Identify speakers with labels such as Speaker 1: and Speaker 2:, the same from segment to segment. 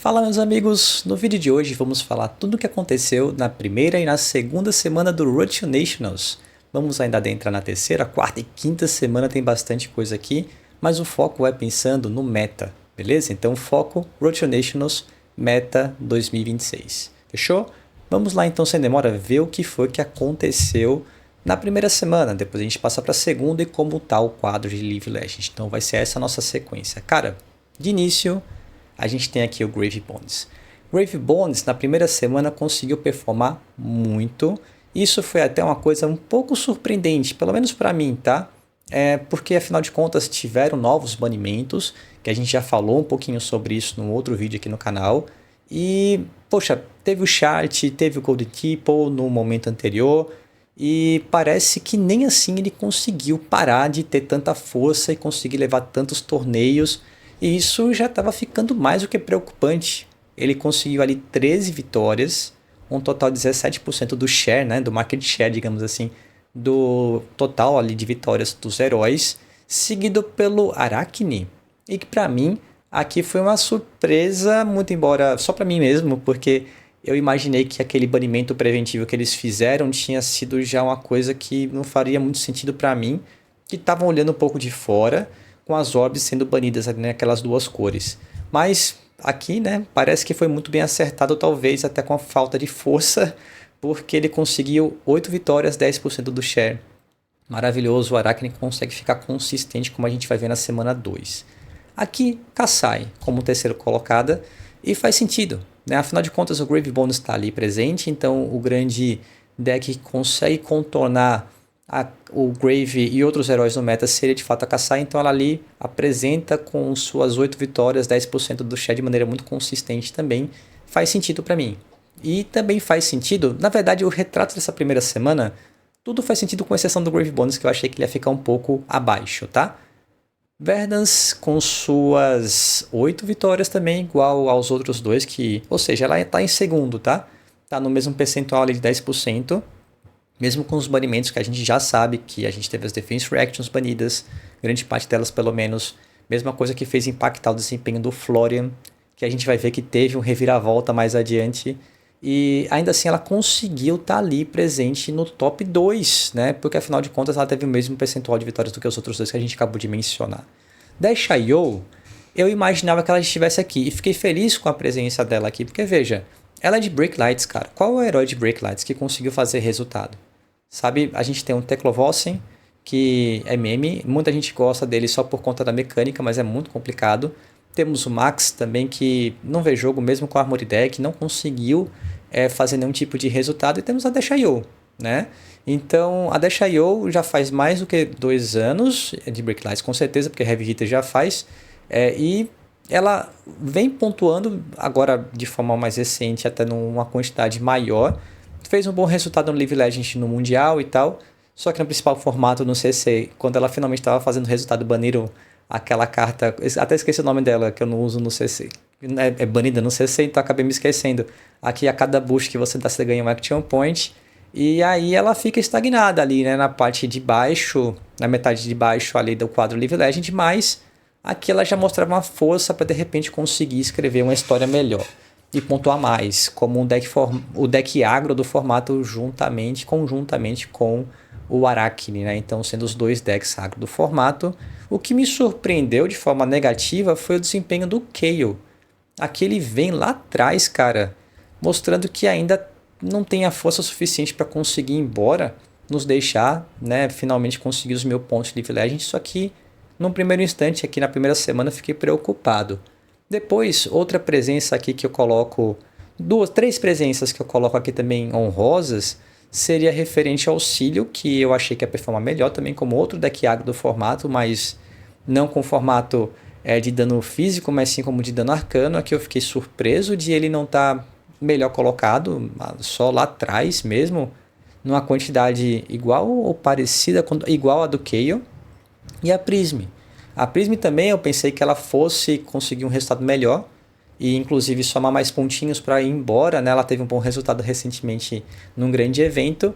Speaker 1: Fala, meus amigos! No vídeo de hoje vamos falar tudo o que aconteceu na primeira e na segunda semana do Road to Nationals. Vamos ainda adentrar na terceira, quarta e quinta semana, tem bastante coisa aqui, mas o foco é pensando no meta, beleza? Então foco Road to Nationals Meta 2026, fechou? Vamos lá então, sem demora, ver o que foi que aconteceu na primeira semana, depois a gente passa para a segunda e como está o quadro de League of Legends. Então vai ser essa a nossa sequência. Cara, de início a gente tem aqui o Grave Bones. Grave Bones na primeira semana conseguiu performar muito. Isso foi até uma coisa um pouco surpreendente, pelo menos para mim, tá? Porque afinal de contas tiveram novos banimentos, que a gente já falou um pouquinho sobre isso num outro vídeo aqui no canal. E, poxa, teve o Chart, teve o Golden Tipple no momento anterior. E parece que nem assim ele conseguiu parar de ter tanta força e conseguir levar tantos torneios. E isso já estava ficando mais do que preocupante. Ele conseguiu ali 13 vitórias, um total de 17% do share, né, do market share, digamos assim, do total ali de vitórias dos heróis, seguido pelo Arachne. E que para mim aqui foi uma surpresa, muito embora só para mim mesmo, porque eu imaginei que aquele banimento preventivo que eles fizeram tinha sido já uma coisa que não faria muito sentido para mim, que estavam olhando um pouco de fora, com as orbes sendo banidas ali naquelas duas cores. Mas aqui, né, parece que foi muito bem acertado, talvez até com a falta de força, porque ele conseguiu 8 vitórias, 10% do share. Maravilhoso, o Arachne consegue ficar consistente, como a gente vai ver na semana 2. Aqui, Kassai como terceiro colocada, e faz sentido, né? Afinal de contas, o Grave Bones está ali presente, então o grande deck consegue contornar o Grave e outros heróis no meta seria de fato a Kassai, então ela ali apresenta com suas 8 vitórias, 10% do share de maneira muito consistente também, faz sentido para mim. E também faz sentido, na verdade o retrato dessa primeira semana, tudo faz sentido com exceção do Grave Bones, que eu achei que ele ia ficar um pouco abaixo, tá? Verdansk com suas 8 vitórias também, igual aos outros dois, ou seja, ela está em segundo, tá? Tá no mesmo percentual ali de 10%. Mesmo com os banimentos que a gente já sabe que a gente teve as Defense Reactions banidas, grande parte delas pelo menos, mesma coisa que fez impactar o desempenho do Florian, que a gente vai ver que teve um reviravolta mais adiante, e ainda assim ela conseguiu estar ali presente no top 2, né? Porque afinal de contas ela teve o mesmo percentual de vitórias do que os outros dois que a gente acabou de mencionar. Da Xiao, eu imaginava que ela estivesse aqui, e fiquei feliz com a presença dela aqui, porque veja, ela é de Break Lights, cara. Qual é o herói de Break Lights que conseguiu fazer resultado? Sabe, a gente tem um Teklovossen, que é meme, muita gente gosta dele só por conta da mecânica, mas é muito complicado. Temos o Max também, que não vê jogo mesmo com a Armory Deck, não conseguiu fazer nenhum tipo de resultado. E temos a Deshayo, né? Então, a Deshayo já faz mais do que 2 anos de Break Lights, com certeza, porque a Heavy Hitter já faz. E ela vem pontuando agora de forma mais recente, até numa quantidade maior. Fez um bom resultado no League of Legends no Mundial e tal, só que no principal formato no CC, quando ela finalmente estava fazendo resultado, baniram aquela carta, até esqueci o nome dela, que eu não uso no CC, é banida no CC, então acabei me esquecendo. Aqui a cada boost que você dá, você ganha um Action Point, e aí ela fica estagnada ali, né, na parte de baixo, na metade de baixo ali do quadro League of Legends, mas aqui ela já mostrava uma força para de repente conseguir escrever uma história melhor e pontuar mais, como o deck agro do formato conjuntamente com o Arachne, né? Então, sendo os dois decks agro do formato. O que me surpreendeu de forma negativa foi o desempenho do Kayle. Aqui ele vem lá atrás, cara, mostrando que ainda não tem a força suficiente para conseguir ir embora, nos deixar, né, finalmente conseguir os 1000 pontos de League of Legends, só que num primeiro instante, aqui na primeira semana, fiquei preocupado. Depois, outra presença aqui que eu coloco, 3 presenças que eu coloco aqui também honrosas, seria referente ao Auxílio, que eu achei que ia performar melhor também como outro deck agro do formato, mas não com formato de dano físico, mas sim como de dano arcano. Aqui eu fiquei surpreso de ele não estar melhor colocado, só lá atrás mesmo, numa quantidade igual ou parecida, igual a do Kayle. E a Prism. A Prism também eu pensei que ela fosse conseguir um resultado melhor e inclusive somar mais pontinhos para ir embora, né? Ela teve um bom resultado recentemente num grande evento,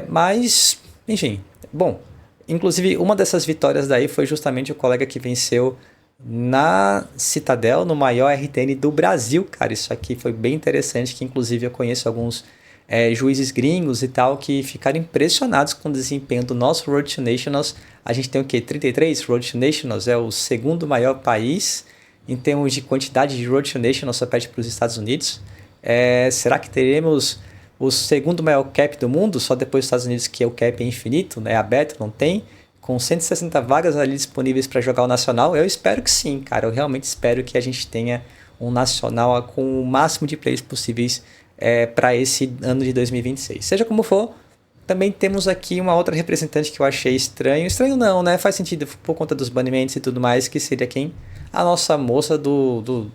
Speaker 1: mas enfim, bom, inclusive uma dessas vitórias daí foi justamente o colega que venceu na Citadel, no maior RTN do Brasil, cara. Isso aqui foi bem interessante, que inclusive eu conheço alguns juízes gringos e tal, que ficaram impressionados com o desempenho do nosso Road to Nationals. A gente tem o quê? 33 Road to Nationals, é o segundo maior país em termos de quantidade de Road to Nationals, só perde para os Estados Unidos. Será que teremos o segundo maior cap do mundo, só depois dos Estados Unidos, que é o cap infinito, né? Aberto, não tem? Com 160 vagas ali disponíveis para jogar o Nacional, eu espero que sim, cara. Eu realmente espero que a gente tenha um Nacional com o máximo de players possíveis para esse ano de 2026. Seja como for, também temos aqui uma outra representante que eu achei estranho. Estranho não, né? Faz sentido por conta dos banimentos e tudo mais, que seria quem? A nossa moça do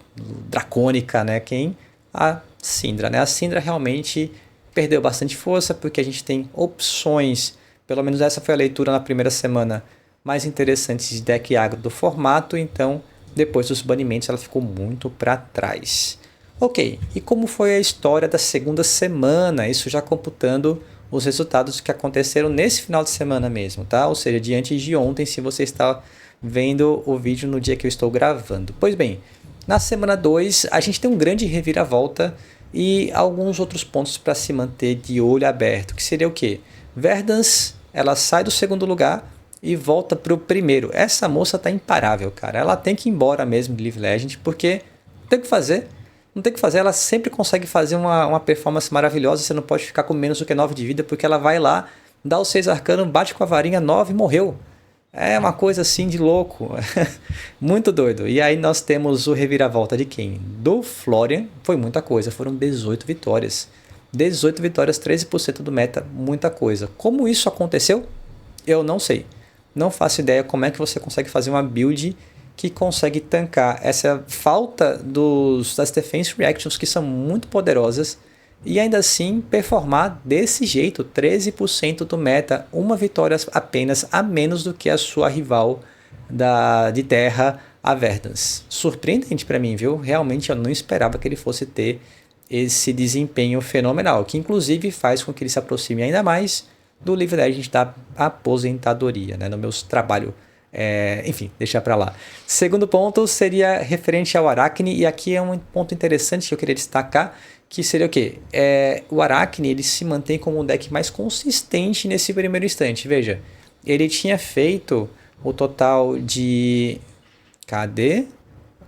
Speaker 1: Dracônica, né? Quem? A Syndra, né? A Syndra realmente perdeu bastante força, porque a gente tem opções, pelo menos essa foi a leitura na primeira semana, mais interessantes de deck agro do formato, então depois dos banimentos ela ficou muito para trás. Ok, e como foi a história da segunda semana? Isso já computando os resultados que aconteceram nesse final de semana mesmo, tá? Ou seja, diante de ontem, se você está vendo o vídeo no dia que eu estou gravando. Pois bem, na semana 2 a gente tem um grande reviravolta e alguns outros pontos para se manter de olho aberto, que seria o quê? Verdansk, ela sai do segundo lugar e volta para o primeiro. Essa moça tá imparável, cara. Ela tem que ir embora mesmo de League of Legends, porque não tem o que fazer. Não tem o que fazer, ela sempre consegue fazer uma performance maravilhosa. Você não pode ficar com menos do que 9 de vida, porque ela vai lá, dá o 6 arcano, bate com a varinha 9 e morreu. É uma coisa assim de louco. Muito doido. E aí nós temos o reviravolta de quem? Do Florian. Foi muita coisa. Foram 18 vitórias. 18 vitórias, 13% do meta. Muita coisa. Como isso aconteceu? Eu não sei. Não faço ideia como é que você consegue fazer uma build que consegue tancar essa falta das defense reactions, que são muito poderosas, e ainda assim performar desse jeito, 13% do meta, uma vitória apenas a menos do que a sua rival de terra, a Verdansk. Surpreendente para mim, viu? Realmente eu não esperava que ele fosse ter esse desempenho fenomenal, que inclusive faz com que ele se aproxime ainda mais do League of Legends da aposentadoria, né? No meu trabalho. Enfim, deixar para lá. Segundo ponto seria referente ao Aracne, e aqui é um ponto interessante que eu queria destacar, que seria o quê? O Aracne, ele se mantém como um deck mais consistente nesse primeiro instante. Veja, ele tinha feito o total de... Cadê?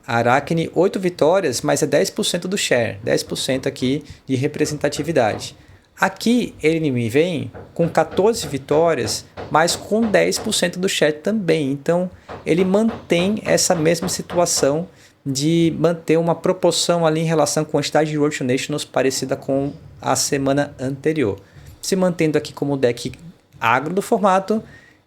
Speaker 1: Aracne, 8 vitórias, mas é 10% do share, 10% aqui de representatividade. Aqui ele me vem com 14 vitórias, mas com 10% do share também. Então ele mantém essa mesma situação de manter uma proporção ali em relação à quantidade de Road to Nationals parecida com a semana anterior. Se mantendo aqui como deck agro do formato.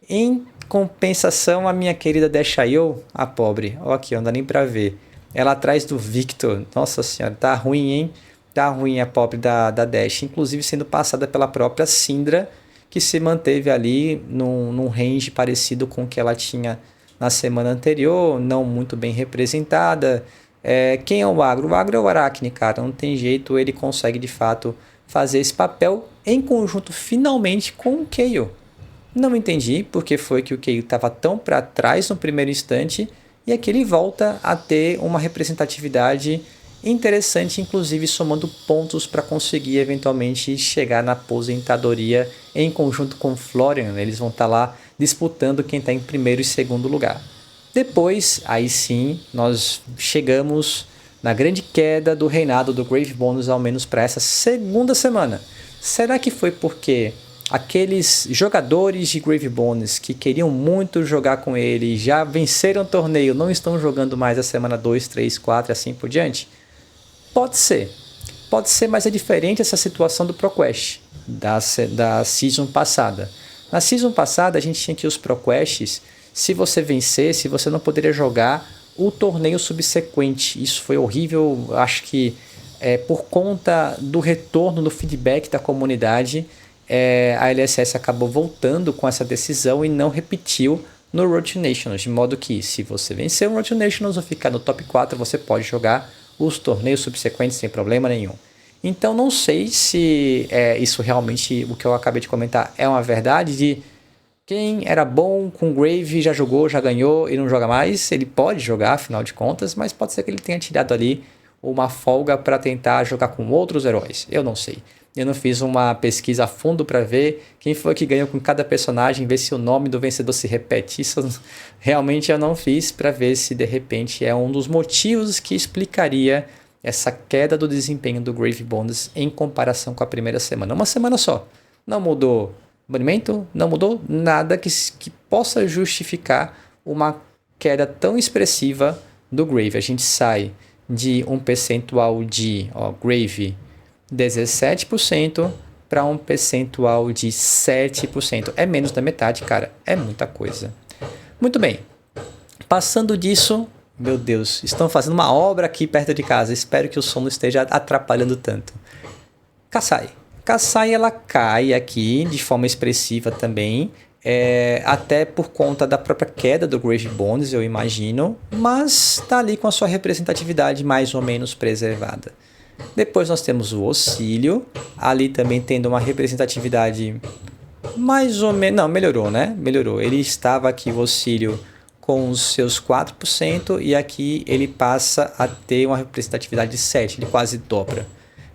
Speaker 1: Em compensação, a minha querida Dashayo, a pobre, ó aqui, não dá nem pra ver. Ela atrás do Victor, nossa senhora, tá ruim, hein? Tá ruim a pobre da Dash, inclusive sendo passada pela própria Syndra, que se manteve ali num range parecido com o que ela tinha na semana anterior, não muito bem representada. Quem é o agro? O agro é o Aracne, cara, não tem jeito, ele consegue de fato fazer esse papel em conjunto finalmente com o Kayle. Não entendi porque foi que o Kayle estava tão para trás no primeiro instante e aqui ele volta a ter uma representatividade interessante, inclusive somando pontos para conseguir eventualmente chegar na aposentadoria em conjunto com o Florian. Eles vão estar lá disputando quem está em primeiro e segundo lugar. Depois, aí sim, nós chegamos na grande queda do reinado do Grave Bonus, ao menos para essa segunda semana. Será que foi porque aqueles jogadores de Grave Bonus que queriam muito jogar com ele, já venceram o torneio, não estão jogando mais a semana 2, 3, 4 e assim por diante? Pode ser, mas é diferente essa situação do ProQuest, da season passada. Na season passada a gente tinha aqui os ProQuests, se você vencesse, você não poderia jogar o torneio subsequente. Isso foi horrível, acho que por conta do retorno do feedback da comunidade, a LSS acabou voltando com essa decisão e não repetiu no Road to Nationals, de modo que se você vencer o Road to Nationals ou ficar no top 4, você pode jogar os torneios subsequentes sem problema nenhum. Então não sei se isso realmente, o que eu acabei de comentar, é uma verdade de Quem era bom com Grave já jogou, já ganhou e não joga mais. Ele pode jogar, afinal de contas, mas pode ser que ele tenha tirado ali uma folga para tentar jogar com outros heróis. Eu não sei. Eu não fiz uma pesquisa a fundo para ver quem foi que ganhou com cada personagem, ver se o nome do vencedor se repete. Isso realmente eu não fiz para ver se de repente é um dos motivos que explicaria essa queda do desempenho do Grave Bones em comparação com a primeira semana. Uma semana só. Não mudou banimento, não mudou nada que possa justificar uma queda tão expressiva do Grave. A gente sai de um percentual de Grave 17% para um percentual de 7%. É menos da metade, cara. É muita coisa. Muito bem. Passando disso, meu Deus, estão fazendo uma obra aqui perto de casa. Espero que o som não esteja atrapalhando tanto. Kassai. Kassai, ela cai aqui de forma expressiva também, até por conta da própria queda do Grave Bones, eu imagino, mas está ali com a sua representatividade mais ou menos preservada. Depois nós temos o Auxílio, ali também tendo uma representatividade mais ou menos... Não, melhorou, né? Melhorou. Ele estava aqui, o Auxílio, com os seus 4%, e aqui ele passa a ter uma representatividade de 7%, ele quase dobra.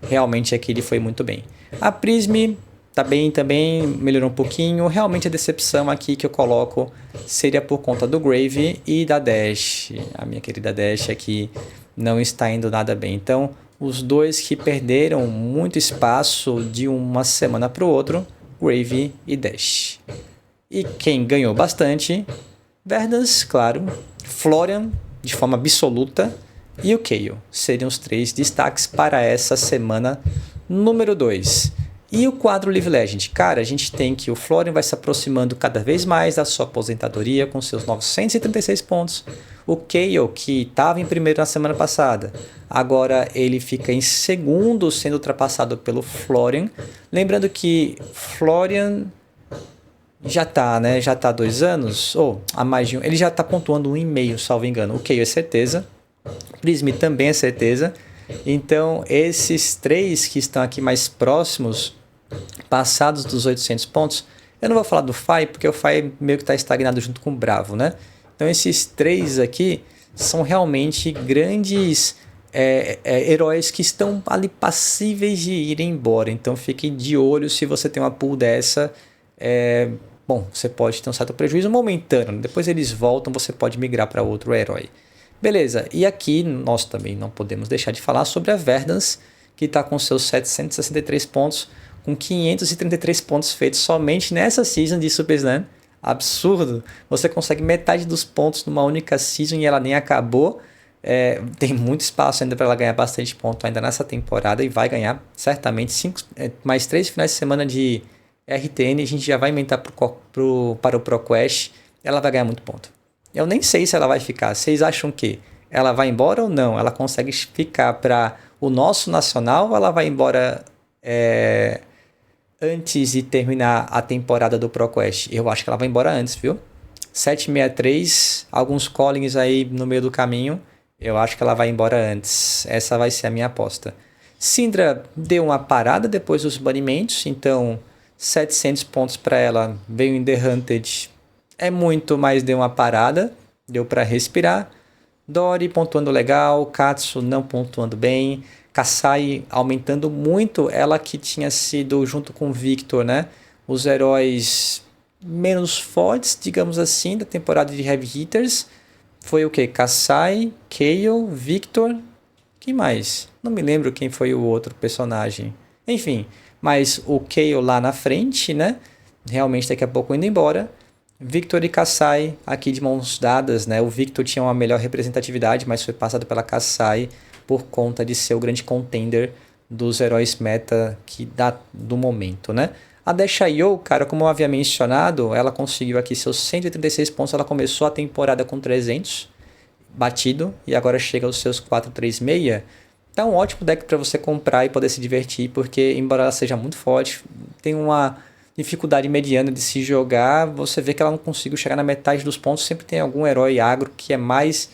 Speaker 1: Realmente aqui ele foi muito bem. A Prism tá bem também, melhorou um pouquinho. Realmente a decepção aqui que eu coloco seria por conta do Grave e da Dash. A minha querida Dash aqui não está indo nada bem. Então, os dois que perderam muito espaço de uma semana para o outro, Grave e Dash. E quem ganhou bastante, Verdansk, claro, Florian, de forma absoluta, e o Kayle. Seriam os 3 destaques para essa semana número 2. E o quadro Live Legend? Cara, a gente tem que o Florian vai se aproximando cada vez mais da sua aposentadoria com seus 936 pontos. O Kayle, que estava em primeiro na semana passada, agora ele fica em segundo, sendo ultrapassado pelo Florian. Lembrando que Florian já tá, né? Já tá há 2 anos, ou há mais de um. Ele já tá pontuando 1,5, salvo engano. O Kayle é certeza. Prism também é certeza. Então, esses 3 que estão aqui mais próximos, passados dos 800 pontos, eu não vou falar do Fai, porque o Fai meio que está estagnado junto com o Bravo, né? Então, esses 3 aqui são realmente grandes heróis que estão ali passíveis de irem embora. Então, fique de olho se você tem uma pool dessa. Bom, você pode ter um certo prejuízo momentâneo. Depois eles voltam, você pode migrar para outro herói. Beleza, e aqui nós também não podemos deixar de falar sobre a Verdansk, que está com seus 763 pontos, com 533 pontos feitos somente nessa season de Super Slam. Absurdo! Você consegue metade dos pontos numa única season e ela nem acabou. Tem muito espaço ainda para ela ganhar bastante ponto ainda nessa temporada e vai ganhar certamente mais 3 finais de semana de RTN. A gente já vai inventar para o ProQuest. Ela vai ganhar muito ponto. Eu nem sei se ela vai ficar. Vocês acham que ela vai embora ou não? Ela consegue ficar para o nosso nacional ou ela vai embora antes de terminar a temporada do ProQuest? Eu acho que ela vai embora antes, viu? 763, alguns callings aí no meio do caminho. Eu acho que ela vai embora antes. Essa vai ser a minha aposta. Syndra deu uma parada depois dos banimentos, então 700 pontos para ela. Veio em The Hunted. É muito, mas deu uma parada, deu para respirar. Dori pontuando legal, Katsu não pontuando bem, Kassai aumentando muito, ela que tinha sido junto com o Victor, né? Os heróis menos fortes, digamos assim, da temporada de Heavy Hitters. Foi o que? Kassai, Kayle, Victor, quem mais? Não me lembro quem foi o outro personagem. Enfim, mas o Kayle lá na frente, né? Realmente daqui a pouco indo embora. Victor e Kassai aqui de mãos dadas, né? O Victor tinha uma melhor representatividade, mas foi passado pela Kassai por conta de ser o grande contender dos heróis meta do momento, né? A Deshayo, cara, como eu havia mencionado, ela conseguiu aqui seus 136 pontos, ela começou a temporada com 300 batido e agora chega aos seus 436. Tá um ótimo deck para você comprar e poder se divertir, porque embora ela seja muito forte, tem uma dificuldade mediana de se jogar, você vê que ela não conseguiu chegar na metade dos pontos, sempre tem algum herói agro que é mais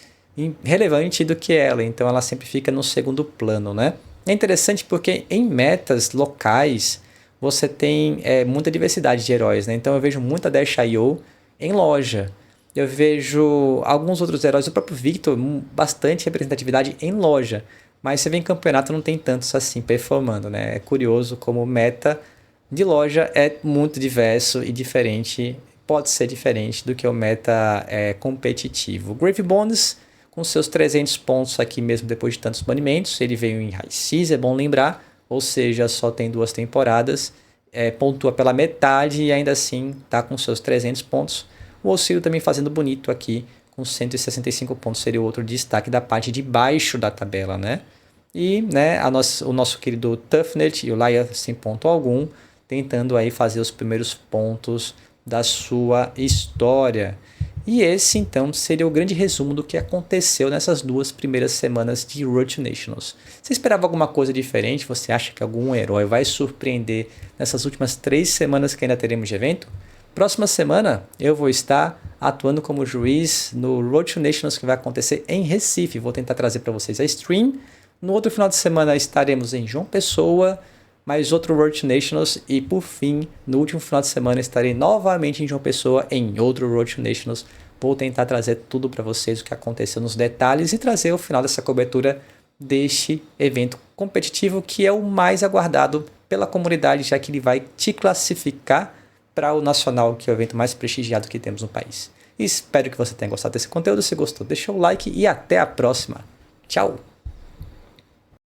Speaker 1: relevante do que ela, então ela sempre fica no segundo plano, né? É interessante porque em metas locais, você tem muita diversidade de heróis, né? Então eu vejo muita Dash.io em loja. Eu vejo alguns outros heróis, o próprio Victor, bastante representatividade em loja. Mas você vê em campeonato não tem tantos assim performando, né? É curioso como o meta de loja é muito diverso e diferente, pode ser diferente do que o meta competitivo. Grave Bones, com seus 300 pontos aqui mesmo depois de tantos banimentos, ele veio em High Seas, é bom lembrar, ou seja, só tem 2 temporadas, pontua pela metade e ainda assim está com seus 300 pontos. O Ocílio também fazendo bonito aqui, com 165 pontos, seria o outro destaque da parte de baixo da tabela, né? E né, o nosso querido Tuffnet e o Laia sem ponto algum, tentando aí fazer os primeiros pontos da sua história. E esse então seria o grande resumo do que aconteceu nessas 2 primeiras semanas de Road to Nationals. Você esperava alguma coisa diferente? Você acha que algum herói vai surpreender nessas últimas 3 semanas que ainda teremos de evento? Próxima semana eu vou estar atuando como juiz no Road to Nationals que vai acontecer em Recife. Vou tentar trazer para vocês a stream. No outro final de semana estaremos em João Pessoa, mais outro Road to Nationals e por fim, no último final de semana estarei novamente em João Pessoa em outro Road to Nationals. Vou tentar trazer tudo para vocês o que aconteceu nos detalhes e trazer o final dessa cobertura deste evento competitivo que é o mais aguardado pela comunidade, já que ele vai te classificar para o Nacional, que é o evento mais prestigiado que temos no país. Espero que você tenha gostado desse conteúdo. Se gostou, deixa o like e até a próxima. Tchau!